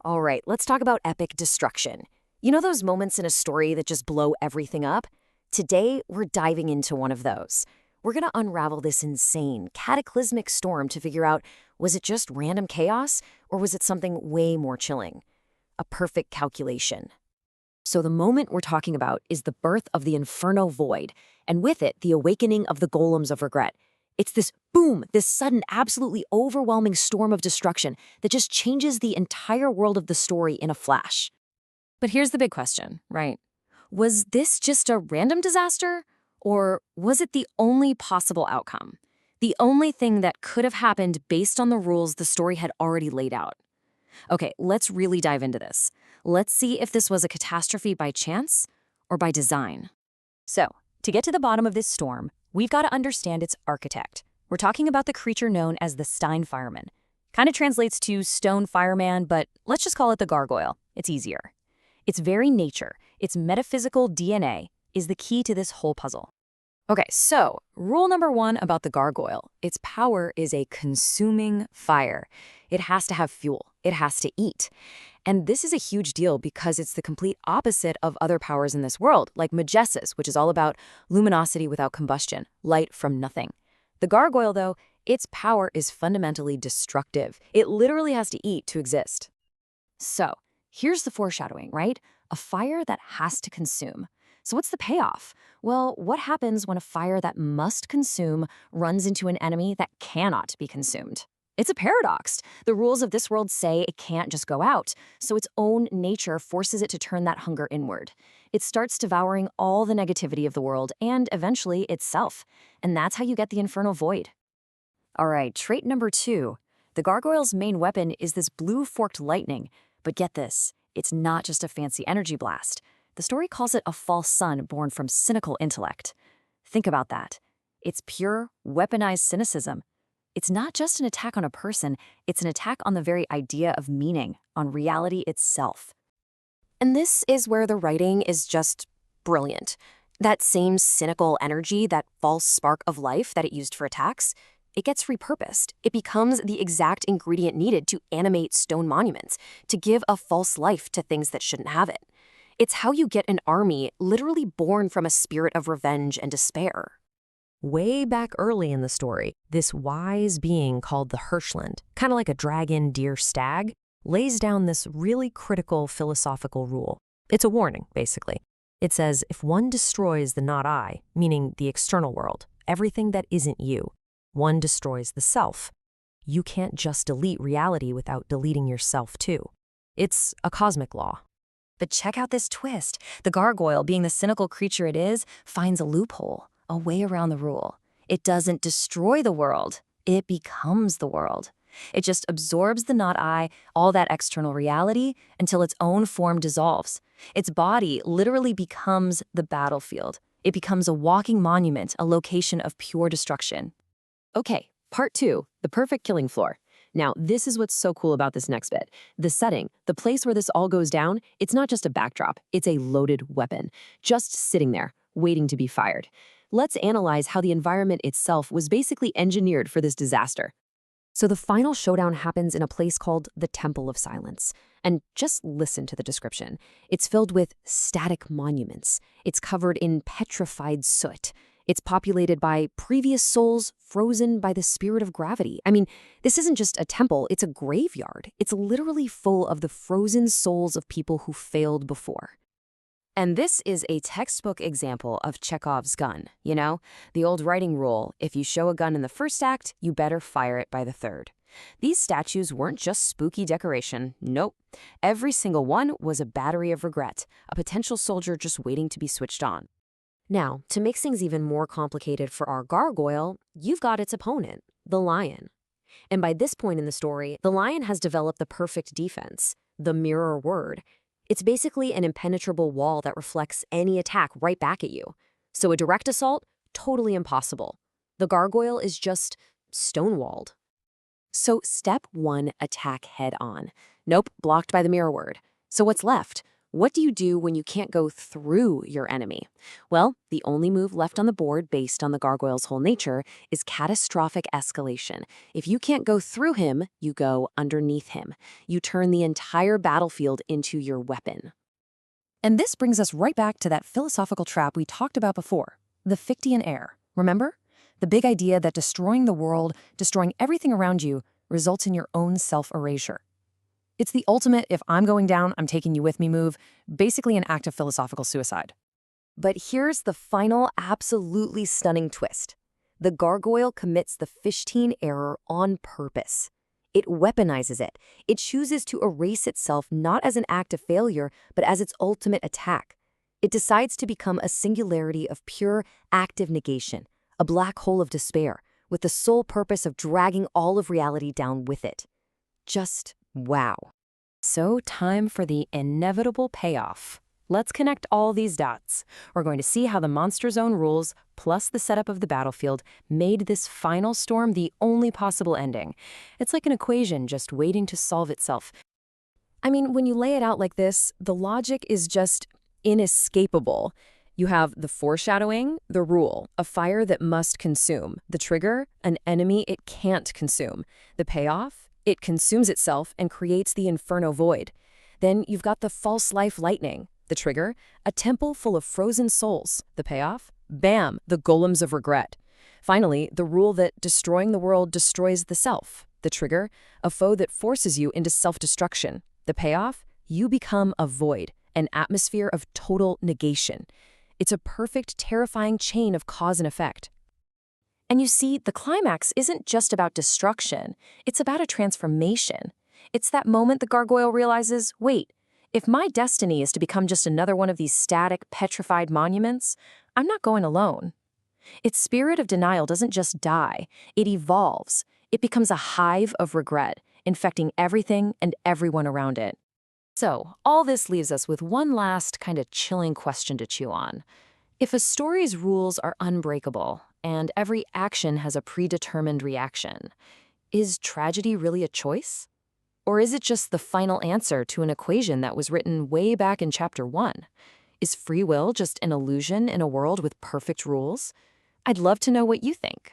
All right, let's talk about epic destruction. You know those moments in a story that just blow everything up? Today, we're diving into one of those. We're going to unravel this insane, cataclysmic storm to figure out, was it just random chaos, or was it something way more chilling? A perfect calculation. So the moment we're talking about is the birth of the Inferno Void, and with it, the awakening of the golems of regret. It's this boom, this sudden, absolutely overwhelming storm of destruction that just changes the entire world of the story in a flash. But here's the big question, right? Was this just a random disaster? Or was it the only possible outcome? The only thing that could have happened based on the rules the story had already laid out? Okay, let's really dive into this. Let's see if this was a catastrophe by chance or by design. So, to get to the bottom of this storm, we've got to understand its architect. We're talking about the creature known as the Stein Fireman. Kind of translates to stone fireman, but let's just call it the Gargoyle. It's easier. Its very nature, its metaphysical DNA, is the key to this whole puzzle. Okay, so rule number one about the Gargoyle. Its power is a consuming fire. It has to have fuel. It has to eat. And this is a huge deal because it's the complete opposite of other powers in this world, like Magessus, which is all about luminosity without combustion, light from nothing. The Gargoyle, though, its power is fundamentally destructive. It literally has to eat to exist. So, here's the foreshadowing, right? A fire that has to consume. So what's the payoff? Well, what happens when a fire that must consume runs into an enemy that cannot be consumed? It's a paradox. The rules of this world say it can't just go out, so its own nature forces it to turn that hunger inward. It starts devouring all the negativity of the world and, eventually, itself. And that's how you get the Inferno Void. All right, trait number 2. The Gargoyle's main weapon is this blue forked lightning. But get this, it's not just a fancy energy blast. The story calls it a false sun born from cynical intellect. Think about that. It's pure, weaponized cynicism. It's not just an attack on a person, it's an attack on the very idea of meaning, on reality itself. And this is where the writing is just brilliant. That same cynical energy, that false spark of life that it used for attacks, it gets repurposed. It becomes the exact ingredient needed to animate stone monuments, to give a false life to things that shouldn't have it. It's how you get an army literally born from a spirit of revenge and despair. Way back early in the story, this wise being called the Hirschland, kind of like a dragon, deer, stag, lays down this really critical philosophical rule. It's a warning, basically. It says, if one destroys the not I, meaning the external world, everything that isn't you, one destroys the self. You can't just delete reality without deleting yourself too. It's a cosmic law. But check out this twist. The Gargoyle, being the cynical creature it is, finds a loophole, a way around the rule. It doesn't destroy the world. It becomes the world. It just absorbs the not I, all that external reality, until its own form dissolves. Its body literally becomes the battlefield. It becomes a walking monument, a location of pure destruction. Okay, part 2, the perfect killing floor. Now, this is what's so cool about this next bit. The setting, the place where this all goes down, it's not just a backdrop, it's a loaded weapon, just sitting there, waiting to be fired. Let's analyze how the environment itself was basically engineered for this disaster. So the final showdown happens in a place called the Temple of Silence. And just listen to the description. It's filled with static monuments. It's covered in petrified soot. It's populated by previous souls frozen by the spirit of gravity. I mean, this isn't just a temple, it's a graveyard. It's literally full of the frozen souls of people who failed before. And this is a textbook example of Chekhov's gun, you know? The old writing rule, if you show a gun in the first act, you better fire it by the third. These statues weren't just spooky decoration, nope. Every single one was a battery of regret, a potential soldier just waiting to be switched on. Now, to make things even more complicated for our Gargoyle, you've got its opponent, the lion. And by this point in the story, the lion has developed the perfect defense, the mirror word. It's basically an impenetrable wall that reflects any attack right back at you. So a direct assault, totally impossible. The Gargoyle is just stonewalled. So step 1, attack head on. Nope, blocked by the mirror word. So what's left? What do you do when you can't go through your enemy? Well, the only move left on the board based on the gargoyle's whole nature is catastrophic escalation. If you can't go through him, you go underneath him. You turn the entire battlefield into your weapon. And this brings us right back to that philosophical trap we talked about before, the Fichtean error. Remember? The big idea that destroying the world, destroying everything around you, results in your own self-erasure. It's the ultimate if I'm going down, I'm taking you with me move, basically an act of philosophical suicide. But here's the final, absolutely stunning twist. The gargoyle commits the Fichtine error on purpose. It weaponizes it. It chooses to erase itself not as an act of failure, but as its ultimate attack. It decides to become a singularity of pure, active negation, a black hole of despair, with the sole purpose of dragging all of reality down with it. Just wow. So time for the inevitable payoff. Let's connect all these dots. We're going to see how the Monster Zone rules, plus the setup of the battlefield, made this final storm the only possible ending. It's like an equation just waiting to solve itself. I mean, when you lay it out like this, the logic is just inescapable. You have the foreshadowing, the rule, a fire that must consume. The trigger, an enemy it can't consume. The payoff, it consumes itself and creates the inferno void. Then you've got the false life lightning. The trigger, a temple full of frozen souls. The payoff, bam, the golems of regret. Finally, the rule that destroying the world destroys the self. The trigger, a foe that forces you into self-destruction. The payoff, you become a void, an atmosphere of total negation. It's a perfect, terrifying chain of cause and effect. And you see, the climax isn't just about destruction. It's about a transformation. It's that moment the gargoyle realizes, wait, if my destiny is to become just another one of these static, petrified monuments, I'm not going alone. Its spirit of denial doesn't just die, it evolves. It becomes a hive of regret, infecting everything and everyone around it. So, all this leaves us with one last kind of chilling question to chew on. If a story's rules are unbreakable, and every action has a predetermined reaction, is tragedy really a choice? Or is it just the final answer to an equation that was written way back in Chapter 1? Is free will just an illusion in a world with perfect rules? I'd love to know what you think.